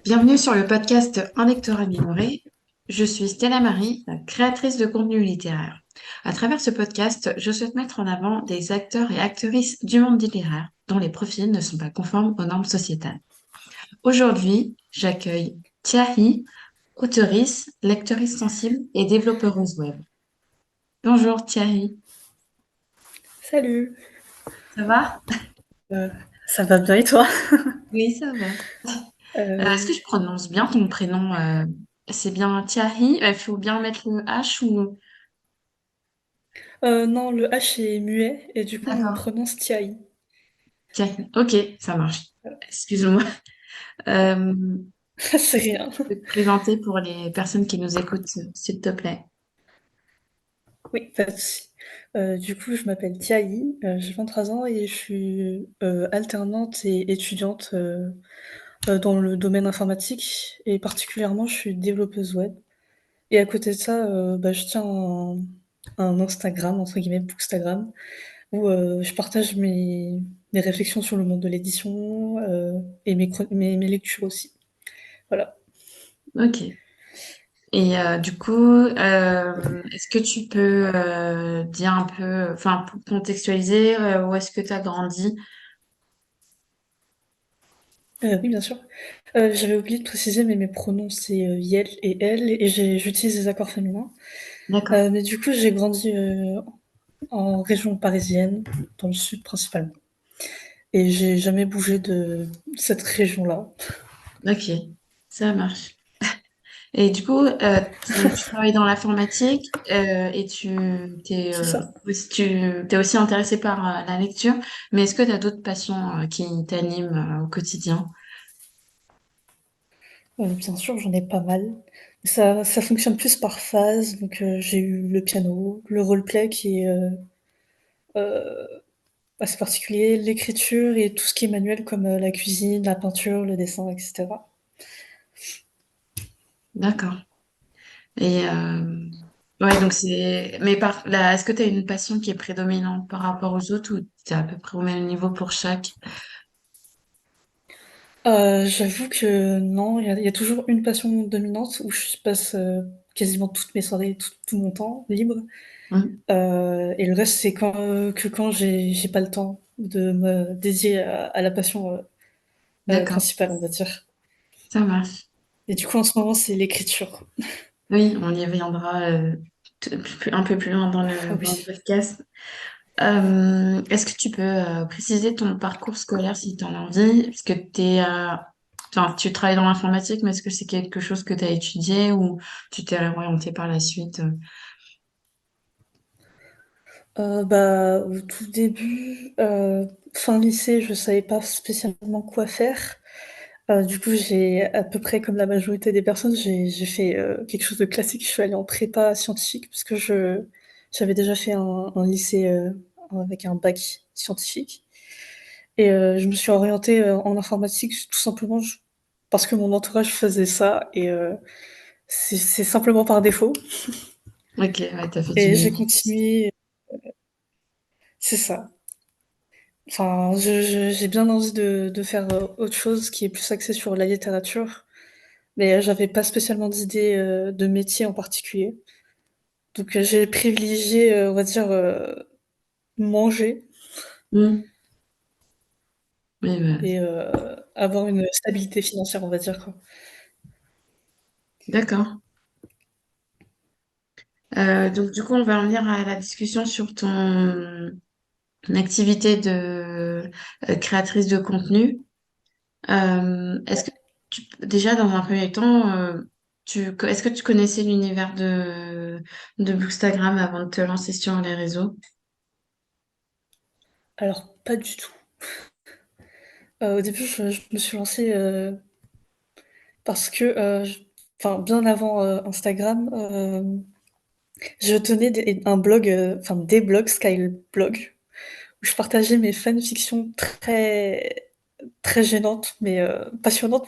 Bienvenue sur le podcast Un lecteur amélioré. Je suis Stella Marie, la créatrice de contenu littéraire. À travers ce podcast, je souhaite mettre en avant des acteurs et actrices du monde littéraire dont les profils ne sont pas conformes aux normes sociétales. Aujourd'hui, j'accueille Thierry, auteurice, lectrice sensible et développeuse web. Bonjour Thierry, Salut, ça va? heu, ça va bien et toi? Oui, ça va. Est-ce que Heu je prononce bien ton prénom? C'est bien Thierry? Il faut bien mettre le H ou... non, le H est muet et du coup on D'accord. prononce Tiaï. Thierry. Ok, ça marche. Excuse-moi. Euh, C'est rien. je peux te présenter pour les personnes qui nous écoutent, s'il te plaît. Oui, pas de souci. Du coup, je m'appelle Tiaï, j'ai 23 ans et je suis, alternante et étudiante, dans le domaine informatique et particulièrement je suis développeuse web et à côté de ça, je tiens un Instagram entre guillemets, «Bookstagram» où, je partage mes réflexions sur le monde de l'édition, et mes lectures aussi. Voilà. Ok. Et du coup, est-ce que tu peux dire un peu, enfin, pour contextualiser, où est-ce que tu as grandi? Oui, bien sûr. J'avais oublié de préciser, mais mes pronoms, c'est, «iel» et «elle» et j'utilise des accords féminins. D'accord. Mais du coup, j'ai grandi, en région parisienne, dans le sud principalement et j'ai jamais bougé de cette région-là. Ok, ça marche. Et du coup, donc, tu travailles dans l'informatique et C'est ça. tu t'es aussi intéressé par la lecture, mais est-ce que tu as d'autres passions qui t'animent au quotidien? Bien sûr, j'en ai pas mal. Ça fonctionne plus par phase, donc j'ai eu le piano, le roleplay qui est, heu, assez particulier, l'écriture et tout ce qui est manuel comme, la cuisine, la peinture, le dessin et cetera. D'accord. Et ouais, donc mais là, est-ce que tu as une passion qui est prédominante par rapport aux autres ou tu es à peu près au même niveau pour chaque? J'avoue que non, il y a toujours une passion dominante où je passe, quasiment toutes mes soirées, tout mon temps libre, Hmm. et le reste, c'est quand j'ai pas le temps de me dédier à la passion, D'accord, principale, on va dire. ça marche. Et du coup, en ce moment, c'est l'écriture. Oui, on y reviendra un peu plus loin Ah dans le oui. podcast. Est-ce que tu peux préciser ton parcours scolaire si tu en as envie? Parce que enfin, tu travailles dans l'informatique, mais est-ce que c'est quelque chose que tu as étudié ou tu t'es orienté par la suite? Au tout début, fin lycée, je savais pas spécialement quoi faire. Du coup, j'ai à peu près comme la majorité des personnes, j'ai fait, quelque chose de classique. Je suis allée en prépa scientifique parce que j'avais déjà fait un lycée, avec un bac scientifique et je me suis orientée, en informatique tout simplement parce que mon entourage faisait ça et c'est simplement par défaut Ok, ouais, t'as fait du et j'ai mix. continué, c'est ça. Enfin, j'ai bien envie de faire, autre chose qui est plus axé sur la littérature, mais j'avais pas spécialement d'idée, de métier en particulier. Donc j'ai privilégié, on va dire, manger Hmm. Oui, bah, et avoir une stabilité financière, on va dire, quoi. d'accord. Donc, du coup, on va en venir à la discussion sur ton activité de créatrice de contenu. Est-ce que déjà, dans un premier temps, est-ce que tu connaissais l'univers de Bookstagram avant de te lancer sur les réseaux? Alors pas du tout. Au début, je me suis lancée, parce que, j enfin bien avant, Instagram, je tenais un blog, enfin des blogs, Skyblog, où je partageais mes fanfictions très gênantes, mais passionnantes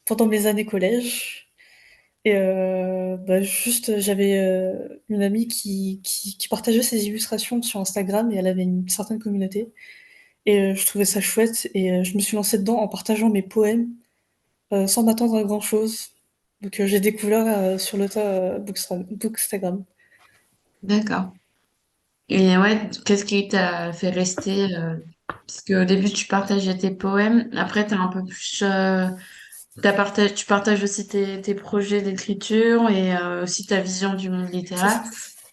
pendant mes années collège et juste, j'avais, une amie qui partageait ses illustrations sur Instagram et elle avait une certaine communauté et je trouvais ça chouette et je me suis lancée dedans en partageant mes poèmes, sans m'attendre à grand-chose. Donc j'ai découvert, sur le tas, Bookstagram. D'accord. Et ouais, qu'est-ce qui t'a fait rester parce qu'au début, tu partageais tes poèmes. Après, t'as un peu plus... tu partages aussi tes projets d'écriture et aussi ta vision du monde C'est littéraire. ça.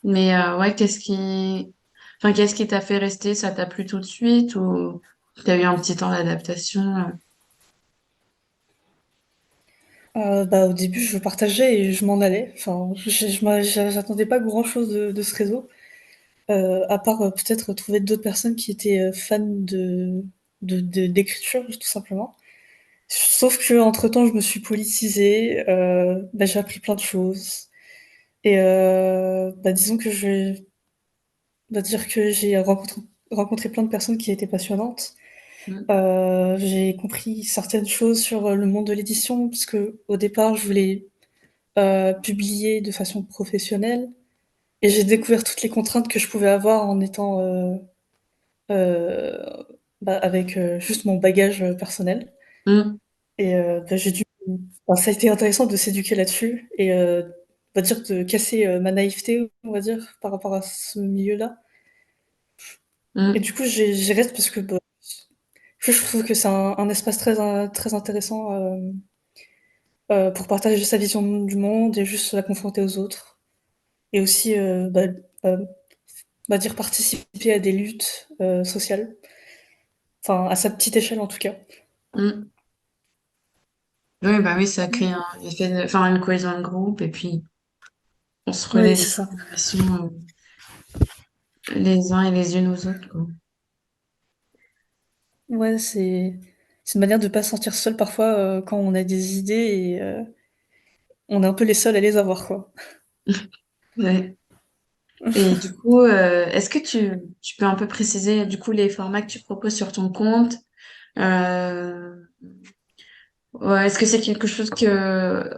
Mais ouais, qu'est-ce qui t'a fait rester? Ça t'a plu tout de suite ou t'as eu un petit temps d'adaptation? Bah, au début, je partageais et je m'en allais. Enfin, j'attendais pas grand-chose de ce réseau, à part, peut-être trouver d'autres personnes qui étaient, fans d'écriture, tout simplement. Sauf qu'entre temps, je me suis politisée, bah, j'ai appris plein de choses et bah, disons que je vais on va dire que j'ai rencontré plein de personnes qui étaient passionnantes. Mm, J'ai compris certaines choses sur, le monde de l'édition, parce que au départ, je voulais, publier de façon professionnelle et j'ai découvert toutes les contraintes que je pouvais avoir en étant, heu, bah, avec, juste mon bagage, personnel mm, et bah, j'ai dû enfin, ça a été intéressant de s'éduquer là-dessus et on va dire de casser, ma naïveté, on va dire, par rapport à ce milieu-là et mm, du coup, j'y reste parce que, bah, je trouve que c'est un espace très intéressant, pour partager sa vision du monde et juste la confronter aux autres et aussi, on va dire participer à des luttes, sociales, enfin à sa petite échelle en tout cas. mm. Oui, bah oui, ça crée un effet enfin, une cohésion de groupe et puis on se Oui, relaie c'est les ça. informations les uns et les unes aux autres, quoi. Ouais, c'est une manière de pas se sentir seul parfois, quand on a des idées et on est un peu les seuls à les avoir, quoi. Ouais. Et du coup, est-ce que tu peux un peu préciser du coup les formats que tu proposes sur ton compte? Euh, ouais, est-ce que c'est quelque chose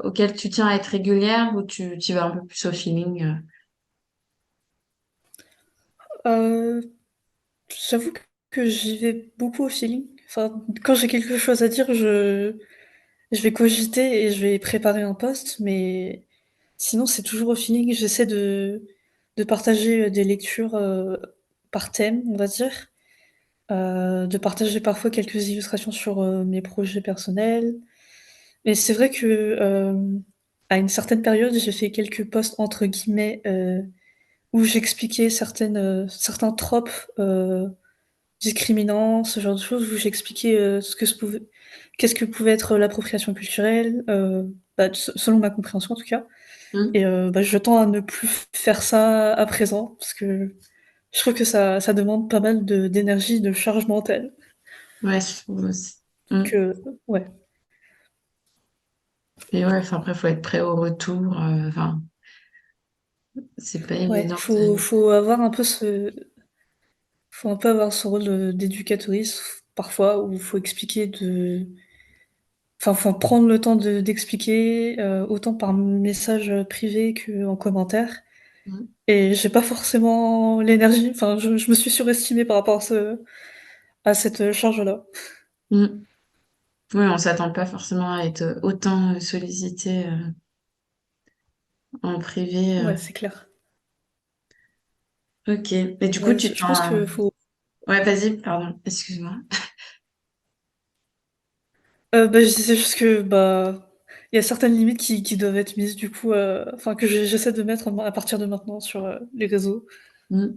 auquel tu tiens à être régulière ou tu vas un peu plus au feeling? Heu, J'avoue que j'y vais beaucoup au feeling. Enfin, quand j'ai quelque chose à dire, je vais cogiter et je vais préparer un post, mais sinon c'est toujours au feeling. J'essaie de partager, des lectures, par thème, on va dire, de partager parfois quelques illustrations sur, mes projets personnels. Mais c'est vrai que, à une certaine période, j'ai fait quelques posts entre guillemets, où j'expliquais certains tropes, discriminants, ce genre de choses, où j'expliquais, qu'est-ce que pouvait être l'appropriation culturelle, bah, selon ma compréhension en tout cas Hmm. et bah, je tends à ne plus faire ça à présent parce que je trouve que ça demande pas mal d'énergie, de charge mentale. Ouais, je trouve aussi. Donc Hmm. ouais, Et ouais, enfin après, faut être prêt au retour. Enfin, c'est pas ouais, évident faut un peu avoir ce rôle, d'éducatrice parfois où il faut expliquer enfin, faut prendre le temps d'expliquer, autant par message, privé qu'en commentaire Hmm. et j'ai pas forcément l'énergie, enfin je me suis surestimée par rapport à cette, charge-là. Hmm. Oui, on s'attend pas forcément à être autant sollicité en privé. Ouais, c'est clair. Ok. Et du coup, Ouais, tu je pense t'en... que faut Ouais, vas-y, pardon, excuse-moi. bah, je disais juste que, bah, il y a certaines limites qui doivent être mises du coup, enfin que j'essaie de mettre à partir de maintenant sur, les réseaux. Hmm.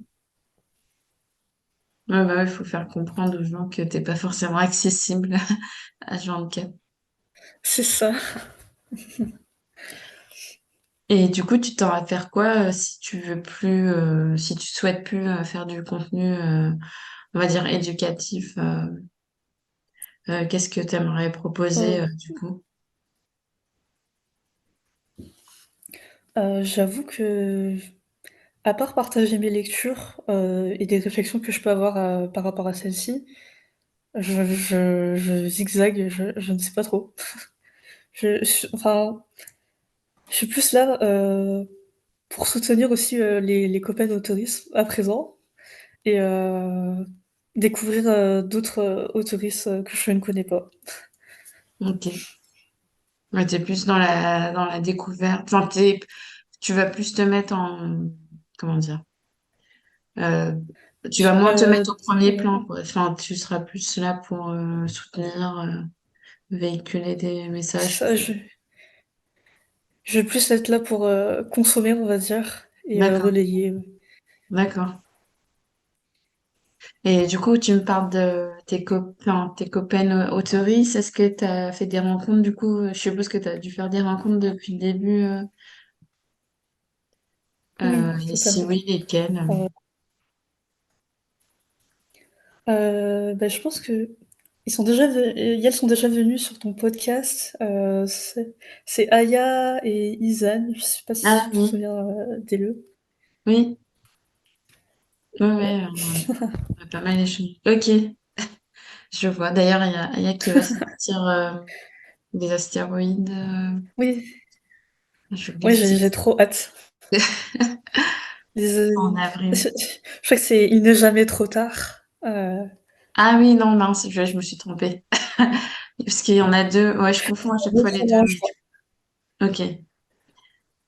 Ouais, bah, il faut faire comprendre aux gens que t'es pas forcément accessible à H24. C'est ça. Et du coup, tu t'en vas faire quoi si tu veux plus, si tu souhaites plus faire du contenu, on va dire éducatif, qu'est-ce que tu aimerais proposer Heu du coup? J'avoue que à part partager mes lectures, et des réflexions que je peux avoir, par rapport à celles-ci, je zigzague, je ne sais pas trop. Enfin, je suis plus là, pour soutenir aussi, les copains d'autorisme à présent et découvrir, d'autres, autoristes, que je ne connais pas. Ok. Ouais, t'es plus dans la découverte. Enfin, tu vas plus te mettre en, comment dire, euh, tu vas moins te mettre au premier Ouais. plan, quoi. Enfin, tu seras plus là pour soutenir, véhiculer des messages. Ça, je vais plus être là pour, consommer, on va dire et D'accord, relayer, ouais. d'accord. Et du coup, tu me parles de tes copains, tes copaines autoristes. Est-ce que tu as fait des rencontres, du coup, je suppose que tu as dû faire des rencontres depuis le début. Oui, Et si totalement. oui, lesquelles? Heu bah, je pense que elles sont déjà venues sur ton podcast, c'est Aya et Izan, je sais pas si Ah tu te oui, souviens, d'eux? oui, ouais, Ouais. ouais, on a pas mal échangé. Ok, je vois. D'ailleurs, il y a qui va sortir des astéroïdes. Oui, J'oublie ouais, le j'ai titre. trop hâte. Les, En avril. je crois que c'est Il n'est jamais trop tard. Ah oui, non, mince, je me suis trompée. Parce qu'il y en a deux. Ouais, je confonds à chaque fois les deux, Je mais crois. ok.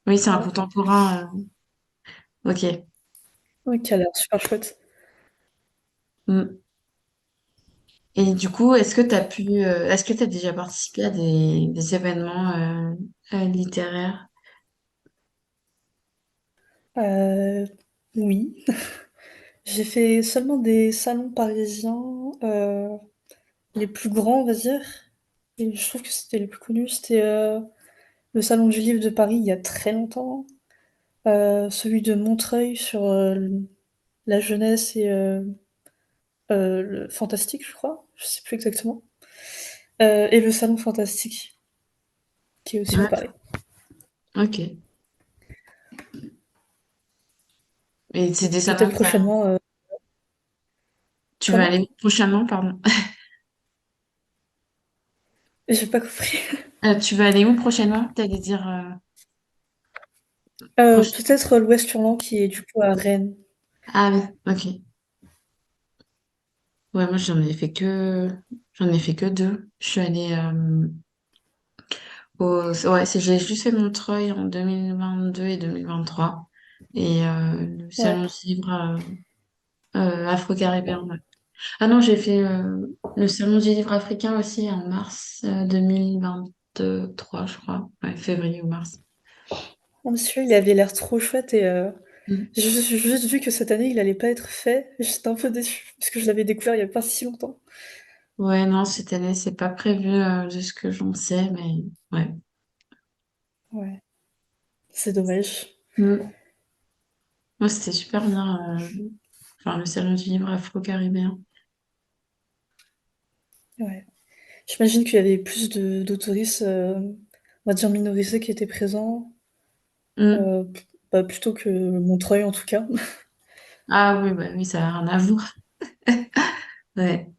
Oui, c'est un Voilà. contemporain. Ok. Ouais, qui a l'air super chouette. Mm. Et du coup, est-ce que tu as déjà participé à des événements littéraires? Heu, oui, j'ai fait seulement des salons parisiens, les plus grands, on va dire, et je trouve que c'était les plus connus. C'était, le salon du livre de Paris il y a très longtemps, celui de Montreuil sur, la jeunesse et le fantastique, je crois, je sais plus exactement, et le salon fantastique qui est aussi à Paris. D'accord. Ok. Et c'est des salons Peut-être que prochainement, tu vas comment? aller prochainement, pardon. J'ai pas compris. Tu vas aller où prochainement? T'allais dire prochainement. Peut-être l'Ouest Hurlant qui est du coup à Rennes. Ah oui, ok. Ouais, moi j'en ai fait que deux. Je suis allée ouais, j'ai juste fait Montreuil en 2022 et 2023. Et le Ouais, salon du livre afro-caribéen. Ouais. Ah non, j'ai fait le salon du livre africain aussi en mars 2023, je crois. Ouais, février ou mars. oh monsieur, il avait l'air trop chouette et Mm. j'ai juste vu que cette année il allait pas être fait et j'étais un peu déçue parce que je l'avais découvert il y a pas si longtemps. Ouais, non, cette année, c'est pas prévu de ce que j'en sais, mais ouais. Ouais, c'est dommage. Mm. Moi, c'était super bien. Enfin, le salon du livre afro-caribéen. Ouais. J'imagine qu'il y avait plus de d'autoristes, on va dire minorisés qui étaient présents, Mm. bah, plutôt que Montreuil en tout cas. Ah oui, bah oui, ça n'a rien à voir. Ouais.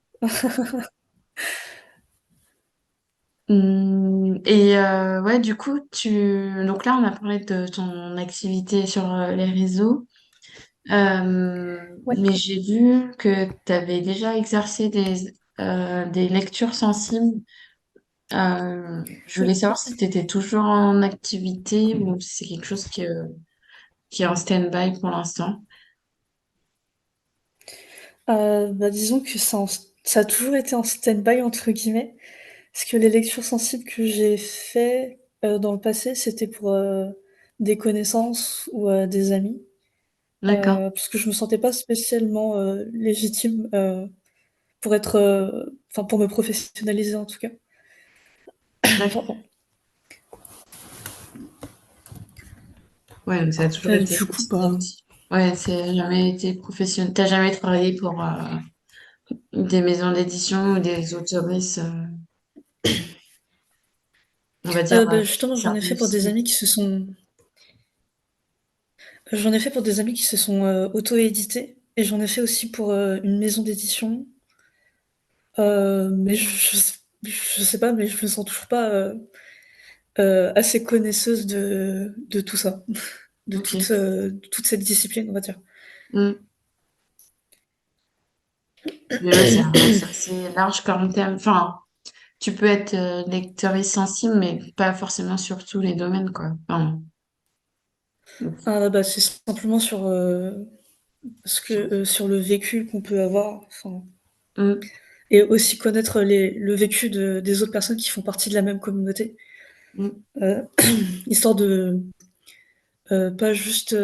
Et ouais, du coup, donc là, on a parlé de ton activité sur les réseaux. Ouais. Mais j'ai vu que tu avais déjà exercé des lectures sensibles. Je voulais Oui. savoir si tu étais toujours en activité ou si c'est quelque chose qui est en stand-by pour l'instant. Bah, disons que ça a toujours été en «stand-by» entre guillemets, parce que les lectures sensibles que j'ai fait, dans le passé, c'était pour, des connaissances ou, des amis, D'accord, parce que je me sentais pas spécialement, légitime, pour être, enfin pour me professionnaliser en tout cas. d'accord. Pardon. Ouais, donc ça a toujours été Du coup, bah, petit. Ouais, c'est jamais été professionnel. T'as jamais travaillé pour des maisons d'édition ou des autoristes, on va dire, justement, service. j'en ai fait pour des amis qui se sont, auto-édités et j'en ai fait aussi pour, une maison d'édition, mais je sais pas, mais je me sens toujours pas, assez connaisseuse de tout ça, Ok. de toute cette discipline, on va dire. Mm. Mais ouais, c'est assez large comme thème. Enfin, tu peux être lectrice sensible, mais pas forcément sur tous les domaines, quoi. Enfin, Ah bah, c'est simplement sur, ce que, sur le vécu qu'on peut avoir, enfin mm, et aussi connaître le vécu des autres personnes qui font partie de la même communauté, mm, heu, histoire de, pas juste,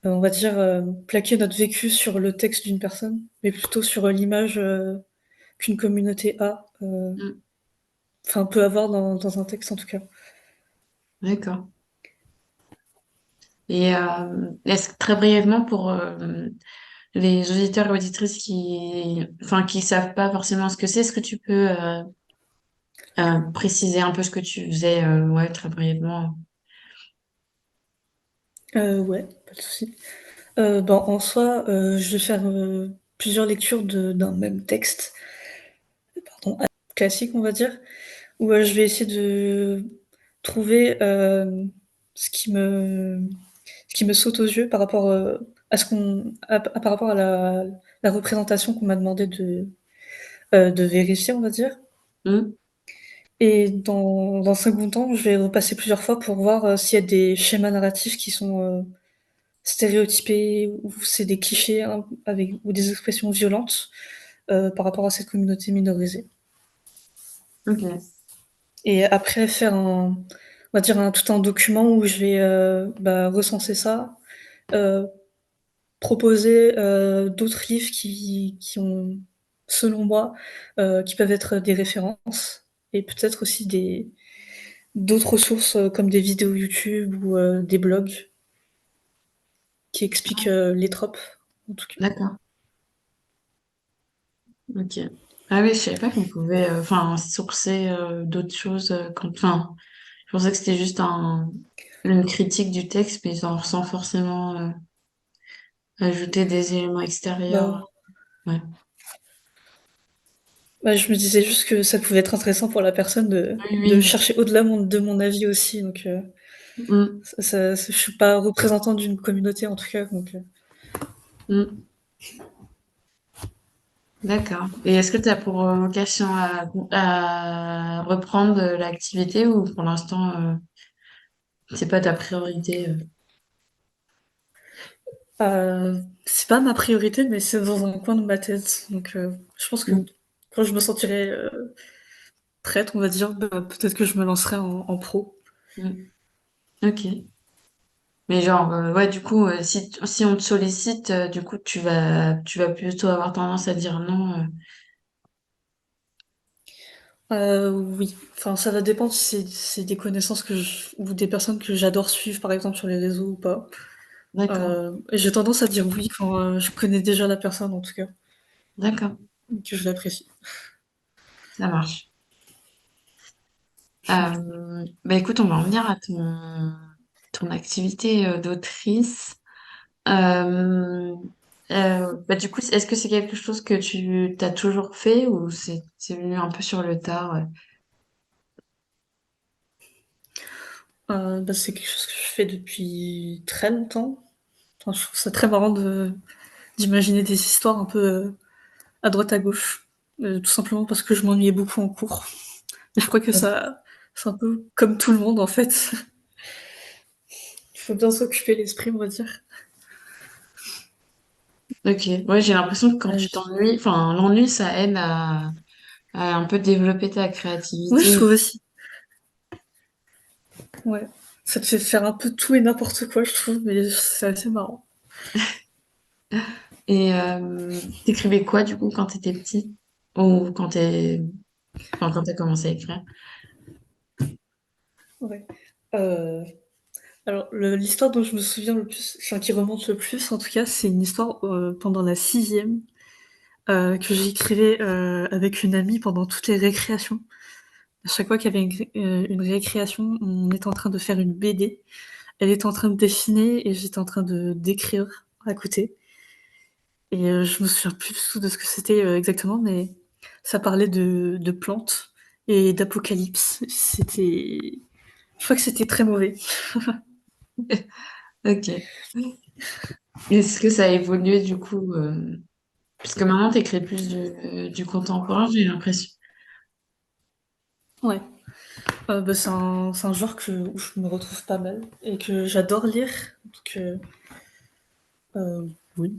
on va dire, plaquer notre vécu sur le texte d'une personne, mais plutôt sur, l'image, qu'une communauté a, mm. enfin peut avoir dans un texte en tout cas. D'accord. Et est-ce que très brièvement pour les auditeurs et auditrices enfin, qui savent pas forcément ce que c'est, est-ce que tu peux préciser un peu ce que tu faisais, ouais, très brièvement? Ouais, pas de souci. Ben, en soi, je vais faire, plusieurs lectures d'un même texte, pardon, classique on va dire, où, je vais essayer de trouver, ce qui me saute aux yeux par rapport, à ce qu'on à par rapport à la représentation qu'on m'a demandé de vérifier, on va dire. Mm, Et dans un second temps, je vais repasser plusieurs fois pour voir, s'il y a des schémas narratifs qui sont, stéréotypés ou c'est des clichés, hein, avec ou des expressions violentes, par rapport à cette communauté minorisée. ok. Et après faire on va dire tout un document où je vais, bah, recenser ça, heu, proposer, d'autres livres qui ont, selon moi, qui peuvent être des références et peut-être aussi d'autres ressources, comme des vidéos YouTube ou, des blogs qui expliquent, les tropes, en tout cas. D'accord. Ok. Ah oui, je savais pas qu'on pouvait, enfin, sourcer d'autres choses enfin, je pensais que c'était juste une critique du texte, mais sans forcément ajouter des éléments extérieurs. Bah Ouais. Bah, je me disais juste que ça pouvait être intéressant pour la personne Oui, de oui. chercher au-delà de mon avis aussi, donc Mm, je suis pas représentante d'une communauté en tout cas, donc mm. D'accord. Et est-ce que tu as pour vocation à reprendre l'activité ou pour l'instant, c'est pas ta priorité? c'est pas ma priorité, mais c'est dans un coin de ma tête, donc je pense que Mm, quand je me sentirai, prête, on va dire, bah, peut-être que je me lancerai en pro. mm. Ok. Mais genre, ouais, du coup, si on te sollicite, du coup, tu vas plutôt avoir tendance à dire non. Oui, enfin ça va dépendre si c'est des connaissances ou des personnes que j'adore suivre, par exemple, sur les réseaux ou pas. D'accord, Et j'ai tendance à dire oui quand, je connais déjà la personne en tout cas, d'accord, et que je l'apprécie. ça marche. Bah écoute, on va en venir à ton activité d'autrice. Euh, bah du coup, est-ce que c'est quelque chose que tu t'as toujours fait ou c'est venu un peu sur le tard? Ouais. Bah, c'est quelque chose que je fais depuis très longtemps. Enfin, je trouve ça très marrant d'imaginer des histoires un peu, à droite à gauche, tout simplement parce que je m'ennuyais beaucoup en cours. Et je crois que ça c'est un peu comme tout le monde en fait. Il faut bien s'occuper l'esprit, on va dire. Ok, ouais, j'ai l'impression que quand tu J t'ennuies, enfin, l'ennui, ça aide à un peu développer ta Ouais, je créativité. trouve aussi, ouais. Ça te fait faire un peu tout et n'importe quoi, je trouve, mais c'est assez marrant. Et t'écrivais quoi du coup quand t'étais petite? Ou quand t'as commencé à écrire? Ouais. Heu, alors l'histoire dont je me souviens le plus, enfin qui remonte le plus en tout cas, c'est une histoire, pendant la sixième, que j'écrivais, avec une amie pendant toutes les récréations. À chaque fois qu'il y avait une récréation, on était en train de faire une BD. Elle était en train de dessiner et j'étais en train de d'écrire à côté et je me souviens plus du tout de ce que c'était, exactement, mais ça parlait de plantes et d'apocalypse. Je crois que c'était très mauvais. Ok. Est-ce que ça a évolué du coup? Parce que maintenant t'écris plus du contemporain, j'ai l'impression. Ouais. C'est un genre où je me retrouve pas mal et que j'adore lire. Donc, oui.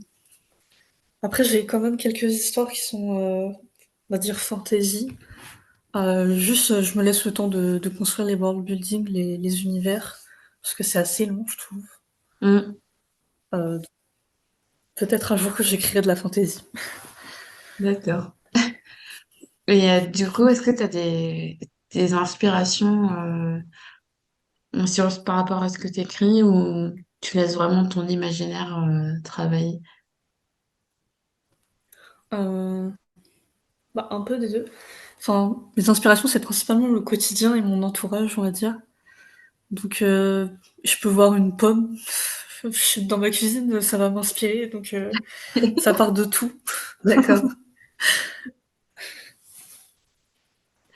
Après, j'ai quand même quelques histoires qui sont, on va dire, fantasy. Juste, je me laisse le temps de construire les world building, les univers, parce que c'est assez long, je trouve. Mm, Euh, Peut-être un jour que j'écrirai de la fantasy. d'accord. Et du coup, est-ce que tu as des inspirations par rapport à ce que tu écris ou tu laisses vraiment ton imaginaire travailler? Euh, un peu des deux. Enfin, mes inspirations, c'est principalement le quotidien et mon entourage, on va dire. Donc, je peux voir une pomme dans ma cuisine, ça va m'inspirer. Donc, ça part de tout. D'accord.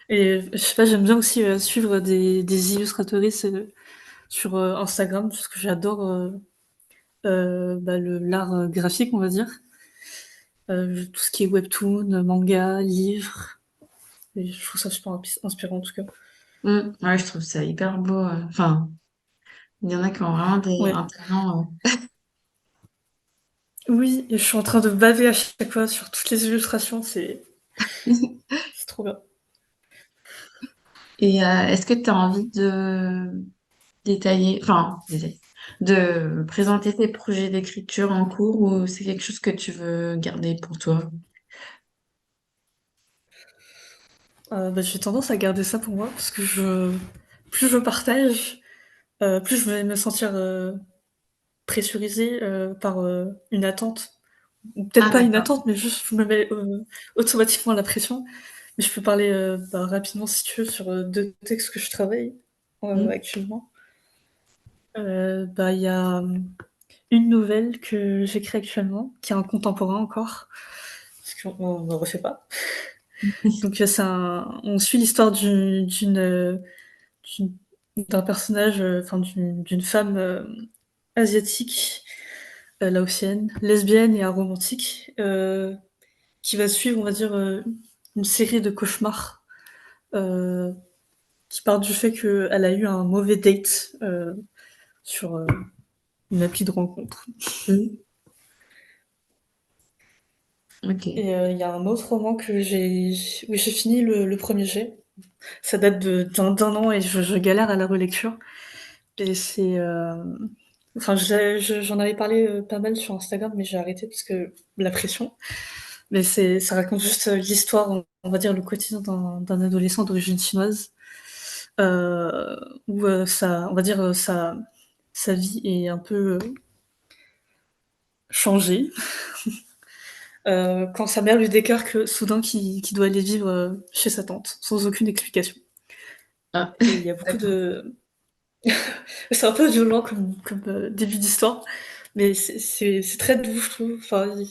Et je sais pas, j'aime bien aussi suivre des illustratrices sur Instagram, parce que j'adore l'art graphique, on va dire. Tout ce qui est webtoon, manga, livre. Et je trouve ça super inspirant en tout cas. Mm, ouais, je trouve ça hyper beau. Enfin, il y en a qui ont vraiment Ouais. un talent. Oui, et je suis en train de baver à chaque fois sur toutes les illustrations, c'est trop bien. Et est-ce que tu as envie de détailler, de présenter tes projets d'écriture en cours ou c'est quelque chose que tu veux garder pour toi? J'ai tendance à garder ça pour moi parce que plus je partage, plus je vais me sentir pressurisée par une attente. Ou peut-être Ah, pas une d'accord. attente, mais juste je me mets automatiquement la pression. Mais je peux parler rapidement si tu veux sur deux textes que je travaille Mm. actuellement. Il y a une nouvelle que j'écris actuellement, qui est un contemporain encore, parce qu'on ne refait pas. Donc on suit l'histoire d'une- d'un personnage, enfin d'une femme asiatique, laotienne, lesbienne et aromantique, qui va suivre, on va dire, une série de cauchemars euh, qui partent du fait qu'elle a eu un mauvais date sur une appli de rencontre. Mm. Ok. Et il y a un autre roman où j'ai fini le premier jet. Ça date d'un an et je galère à la relecture. Et c'est. Enfin, j'en avais parlé pas mal sur Instagram, mais j'ai arrêté parce que la pression. Mais ça raconte juste l'histoire, on va dire, le quotidien d'un adolescent d'origine chinoise, où on va dire, sa vie est un peu changée. Quand sa mère lui déclare que soudain qu'il doit aller vivre chez sa tante, sans aucune explication. Ah, Et il y a beaucoup d'accord. de. C'est un peu violent comme début d'histoire, mais c'est très doux, je trouve. Enfin, il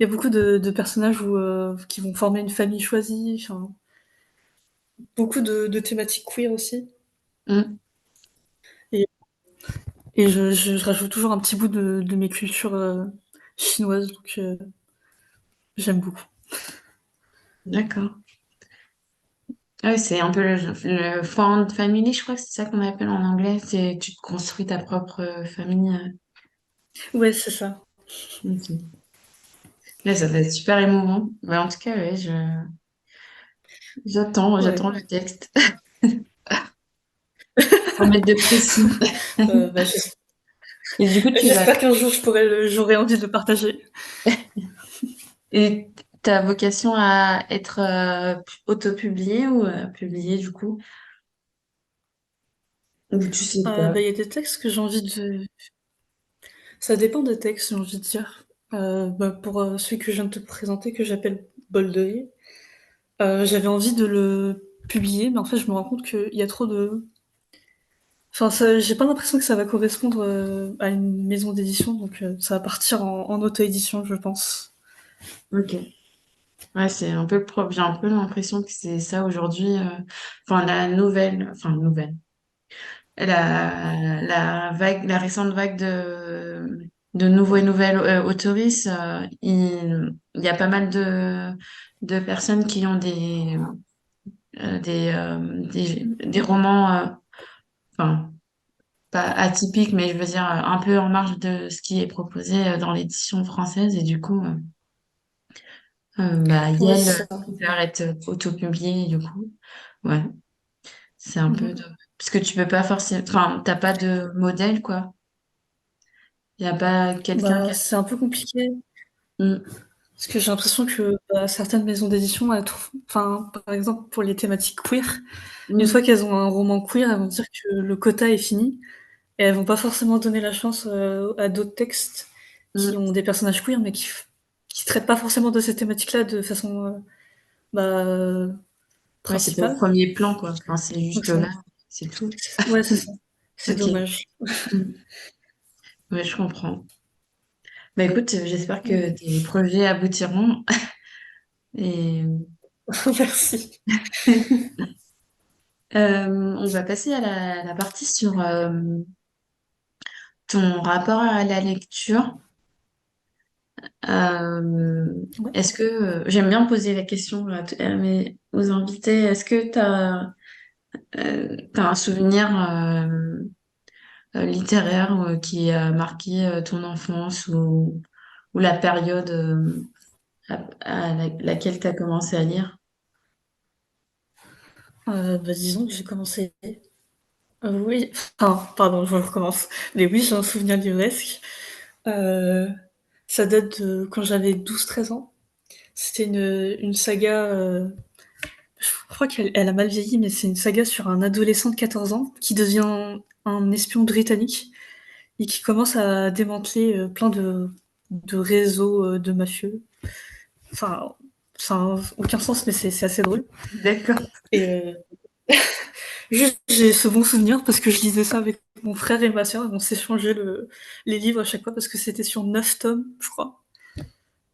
y a beaucoup de personnages qui vont former une famille choisie, enfin, beaucoup de thématiques queer aussi. Mm. Et, et je rajoute toujours un petit bout de mes cultures chinoises, donc j'aime beaucoup. D'accord. Ah oui, c'est un peu le found family, je crois que c'est ça qu'on appelle en anglais. C'est tu te construis ta propre famille. Ouais, c'est ça. Ok. Là, ça va être super émouvant. Mais en tout cas, ouais, Ouais. j'attends le texte. Sans mettre de pression. Euh, bah, j'es- Et du coup, J'espère qu'un jour j'aurai envie de le partager. et t'as vocation à être autopublié ou publié du coup? Ou tu sais pas? Il y a des textes que j'ai envie de. Ça dépend des textes, j'ai envie de dire. Pour celui que je viens de te présenter, que j'appelle Boldoy, j'avais envie de le publier, mais en fait, je me rends compte qu'il y a trop de. Enfin, j'ai pas l'impression que ça va correspondre à une maison d'édition, donc ça va partir en auto-édition, je pense. Ok. Ouais, c'est un peu le problème. J'ai un peu l'impression que c'est ça aujourd'hui. Enfin, nouvelle. La récente vague de nouveaux et nouvelles autoristes, il y a pas mal de personnes qui ont des romans, enfin, pas atypiques, mais je veux dire un peu en marge de ce qui est proposé dans l'édition française. Et du coup, bah, Ouais, Yel c'est ça. préfère être auto-publié, du coup. Ouais, c'est un peu... Mmh. Parce que tu peux pas forcément... Enfin, t'as pas de modèle, quoi. Il n'y a pas quelqu'un qui Bah, a... c'est un peu compliqué Mm, parce que j'ai l'impression que, bah, certaines maisons d'édition, elles trouvent enfin, par exemple, pour les thématiques queer, une fois mm, qu'elles ont un roman queer, elles vont dire que le quota est fini et elles vont pas forcément donner la chance, à d'autres textes qui mm. ont des personnages queer, mais qui traitent pas forcément de ces thématiques-là de façon, bah, Ouais, c'est pas au principale. premier plan, quoi. Enfin, c'est Donc juste ça là, c'est tout. ouais, c'est ça. C'est Ok. dommage. Mm. Ouais, je comprends. Bah écoute, j'espère que Mmh. tes projets aboutiront. Et Merci. on va passer à la partie sur ton rapport à la lecture. Euh, Ouais. est-ce que j'aime bien poser la question aux invités, est-ce que tu as, un souvenir littéraire qui a marqué ton enfance ou la période laquelle tu as commencé à lire? Bah, disons que j'ai commencé oui, enfin, pardon, je recommence. Mais oui, j'ai un souvenir livresque. Heu, Ça date de quand j'avais 12, 13 ans. C'était une saga, je crois qu'elle a mal vieilli, mais c'est une saga sur un adolescent de 14 ans qui devient un espion britannique et qui commence à démanteler, plein de réseaux, de mafieux. Enfin, ça a aucun sens, mais c'est assez drôle D'accord. et juste, j'ai ce bon souvenir parce que je lisais ça avec mon frère et ma sœur et on s'échangeait les livres à chaque fois parce que c'était sur 9 tomes, je crois.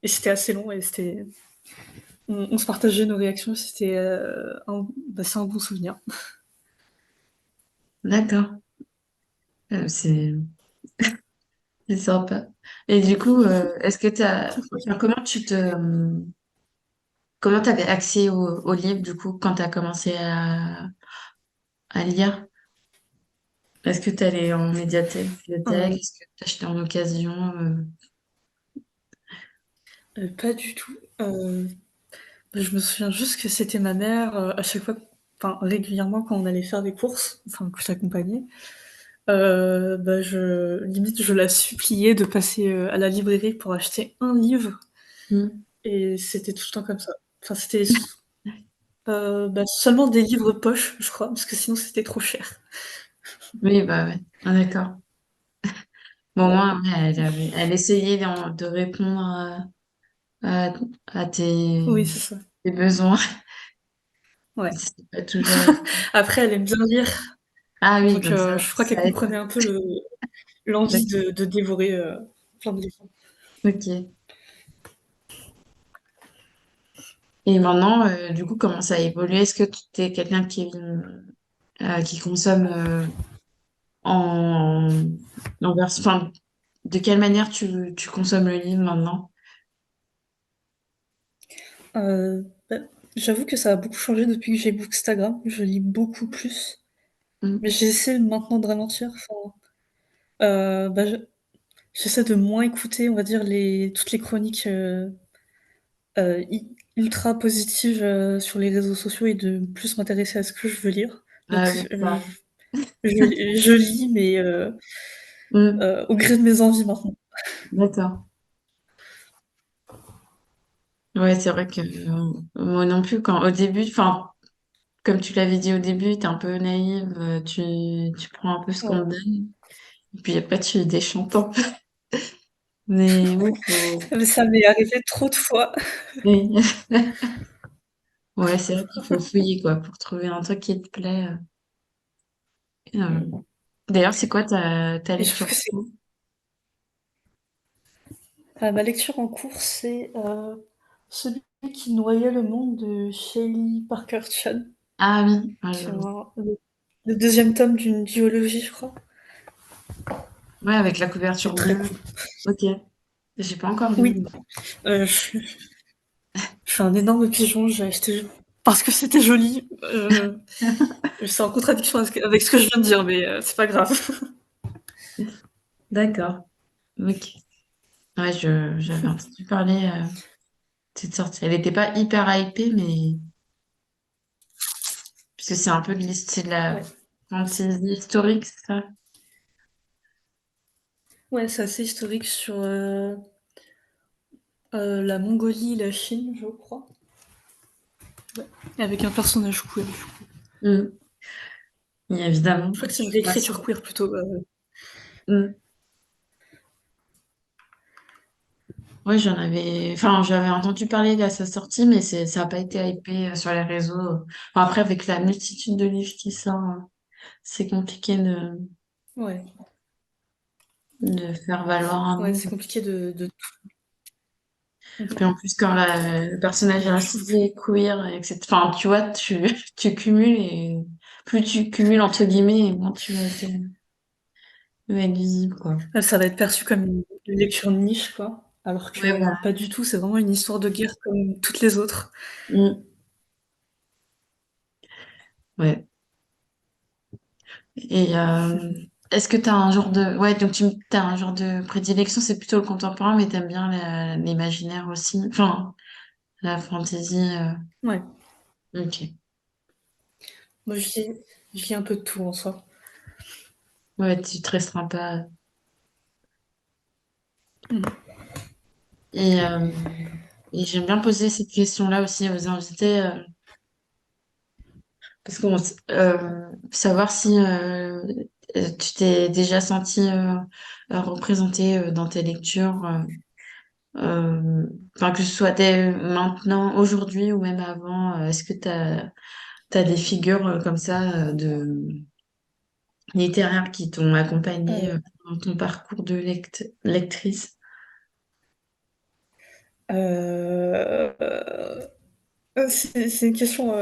Et c'était assez long et on se partageait nos réactions. C'était c'est un bon souvenir. D'accord. C'est sympa. Et du coup, est-ce que enfin, comment t'avais accès au livre, du coup, quand t'as commencé à lire? Est-ce que t'allais en médiathèque, bibliothèque? Euh, Est-ce que t'achetais en occasion? Pas du tout. Je me souviens juste que c'était ma mère, à chaque fois, enfin régulièrement quand on allait faire des courses, enfin que je l'accompagnais, bah, je la suppliais de passer, à la librairie pour acheter un livre Hmm. et c'était tout le temps comme ça. Enfin c'était bah, seulement des livres poche, je crois, parce que sinon c'était trop cher. Oui, bah ouais. Ah, d'accord. Bon, au Ouais. moins, ouais, elle essayait de répondre à, à Oui, c'est ça. tes besoins. Ouais. C'est pas toujours... Après elle aime bien lire, Ah oui, donc donc je crois qu'elle ça aide. comprenait un peu l'envie Ok. de dévorer, plein de livres. Ok. Et maintenant, du coup, comment ça a évolué? Est-ce que tu es quelqu'un qui consomme en, enfin, de quelle manière tu consommes le livre maintenant? Bah, j'avoue que ça a beaucoup changé depuis que j'ai Bookstagram. Je lis beaucoup plus, mais Mm. j'essaie maintenant de ralentir. Enfin, bah, j'essaie de moins écouter, on va dire, toutes les chroniques, ultra positives, sur les réseaux sociaux et de plus m'intéresser à ce que je veux lire. Donc Ah oui, ça. je lis, mais Mm. au gré de mes envies maintenant. D'accord. Ouais, c'est vrai que moi non plus, quand au début, enfin, comme tu l'avais dit au début, t'es un peu naïve, tu prends un peu ce qu'on Ouais. te donne, et puis après tu déchantes un peu. Mais oui, Mais ça m'est arrivé trop de fois. oui. Ouais, c'est vrai qu'il faut fouiller, quoi, pour trouver un truc qui te plaît. Euh. D'ailleurs, c'est quoi ta Et je trouve lecture? que c'est ma lecture en cours, c'est, celui qui noyait le monde de Shelley Parker Chan. Ah oui, ah, C'est le 2e tome d'une duologie, je crois. ouais, avec la C'est couverture très bleue. cool. Ok, j'ai pas encore Oui, lu. je suis un énorme pigeon, j'ai acheté. parce que c'était joli. C'est en contradiction avec ce que je viens de dire, mais c'est pas grave. D'accord. Ok. Ouais, j'avais entendu parler de cette sortie. Elle n'était pas hyper hypée, mais puisque c'est un peu c'est de la Ouais, fantasy historique, c'est ça? ouais, c'est assez historique sur la Mongolie, la Chine, je crois. Ouais. Avec un personnage queer. Mm. Et évidemment, Je crois que c'est je une suis pas réécriture sûre. queer plutôt. Mm. Ouais, enfin, j'avais entendu parler de sa sortie, mais ça n'a pas été hypé sur les réseaux. Enfin, après, avec la multitude de livres qui sortent, c'est compliqué Ouais, de faire valoir un ouais, nom. c'est compliqué de... Puis en plus, quand le personnage est racisé, queer, etc. Enfin, tu vois, tu cumules et plus tu cumules entre guillemets, et moins tu vas être visible, quoi. Ça va être perçu comme une lecture niche, quoi. Alors Ouais, que voilà. pas du tout, c'est vraiment une histoire de guerre comme toutes les autres. Mm. Ouais. Et est-ce que tu as un genre de... Ouais, donc tu as un genre de prédilection, c'est plutôt le contemporain, mais t'aimes bien l'imaginaire aussi. Enfin, la fantaisie. Ouais, Ok. moi je lis un peu de tout en soi. Ouais, tu te restreins pas. Mhm. Et, euh, et j'aime bien poser cette question-là aussi aux invités, parce qu'on savoir si tu t'es déjà senti représenté dans tes lectures, enfin que ce soit dès maintenant, aujourd'hui ou même avant, est-ce que tu as des figures comme ça de littéraires qui t'ont accompagné Euh, dans ton parcours de lectrice? euh, c'est une question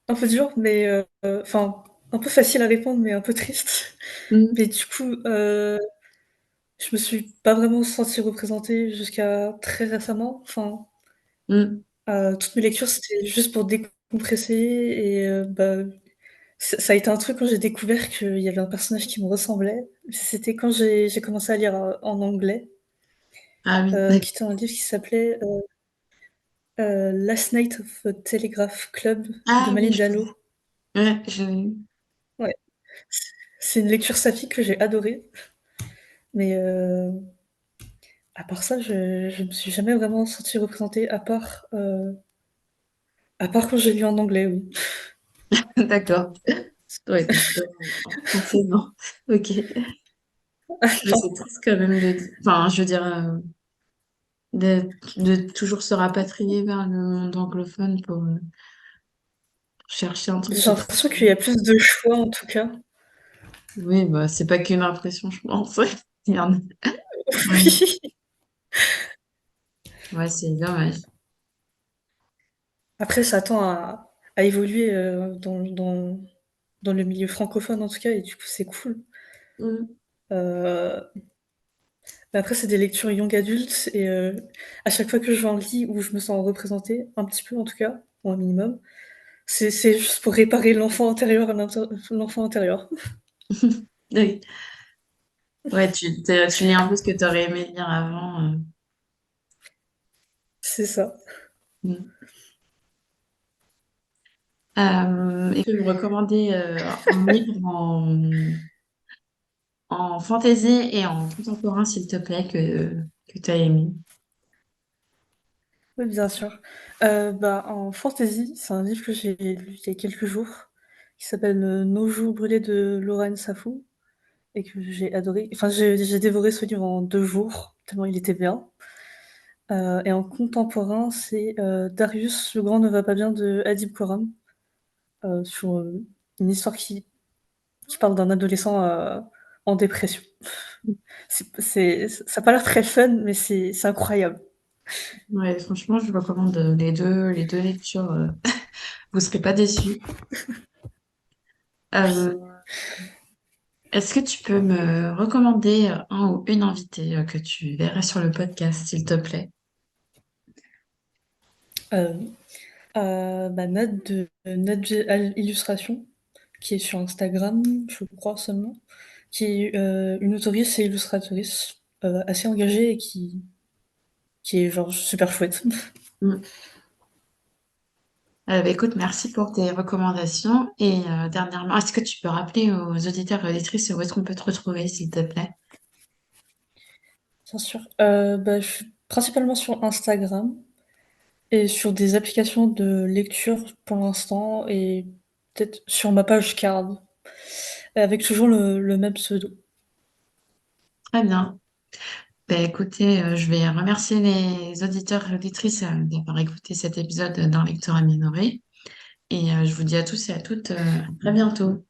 un peu dure, mais enfin un peu facile à répondre, mais un peu triste. Mm, Mais du coup, je me suis pas vraiment sentie représentée jusqu'à très récemment. Enfin, mm. toutes mes lectures, c'était juste pour décompresser et bah, ça a été un truc quand j'ai découvert qu'il y avait un personnage qui me ressemblait. C'était quand j'ai commencé à lire, en anglais, Ah oui, qui était un livre qui s'appelait, Last Night of the Telegraph Club de ah oui, je Malinda connais. Lo. Ouais, Ouais, c'est une lecture saphique que j'ai adorée, mais à part ça, je me suis jamais vraiment sentie représentée à part quand j'ai lu en anglais, oui. d'accord. Ouais, donc en français, non. Ok. Mais c'est triste quand même enfin, je veux dire, de toujours se rapatrier vers le monde anglophone pour chercher un truc J'ai qui... l'impression qu'il y a plus de choix, en tout cas. Oui, bah, c'est pas qu'une impression, je pense. Il y en a- Ouais, Oui. ouais, c'est dommage. Après, ça tend à évoluer, dans le milieu francophone, en tout cas, et du coup, c'est cool. Mm, Heu, mais après, c'est des lectures young adultes et à chaque fois que j'en lis où je me sens représentée, un petit peu en tout cas, ou un minimum, c'est juste pour réparer l'enfant intérieur l'enfant intérieur. oui. Ouais, tu lis un peu ce que tu aurais aimé lire avant. C'est ça. Mm. Et tu peux me recommander un livre en fantasy et en contemporain, s'il te plaît, que tu as aimé. Oui, bien sûr. Bah, en fantasy, c'est un livre que j'ai lu il y a quelques jours, qui s'appelle, Nos jours brûlés de Lorraine Safou et que j'ai adoré. Enfin, j'ai dévoré ce livre en 2 jours, tellement il était bien. Et en contemporain, c'est, Darius le grand ne va pas bien de Adib Khorram, sur, une histoire qui parle d'un adolescent, en dépression. Ça a pas l'air très fun, mais c'est incroyable. Ouais, franchement, je vous recommande les deux lectures. Vous serez pas déçus. Euh, est-ce que tu peux me recommander un ou une invitée que tu verrais sur le podcast, s'il te plaît? Oui. Nad Illustration, qui est sur Instagram, je crois seulement, qui est, une auteurice et illustratrice, assez engagée et qui est genre super chouette. Mm. Bah, écoute, merci pour tes recommandations. Et dernièrement, est-ce que tu peux rappeler aux auditeurs et auditrices où est-ce qu'on peut te retrouver, s'il te plaît? Bien sûr. Je suis principalement sur Instagram et sur des applications de lecture pour l'instant et peut-être sur ma page Card, avec toujours le même pseudo. Très bien. Ben, écoutez, je vais remercier les auditeurs et auditrices d'avoir écouté cet épisode d'un lecteur amélioré. Et je vous dis à tous et à toutes à très bientôt.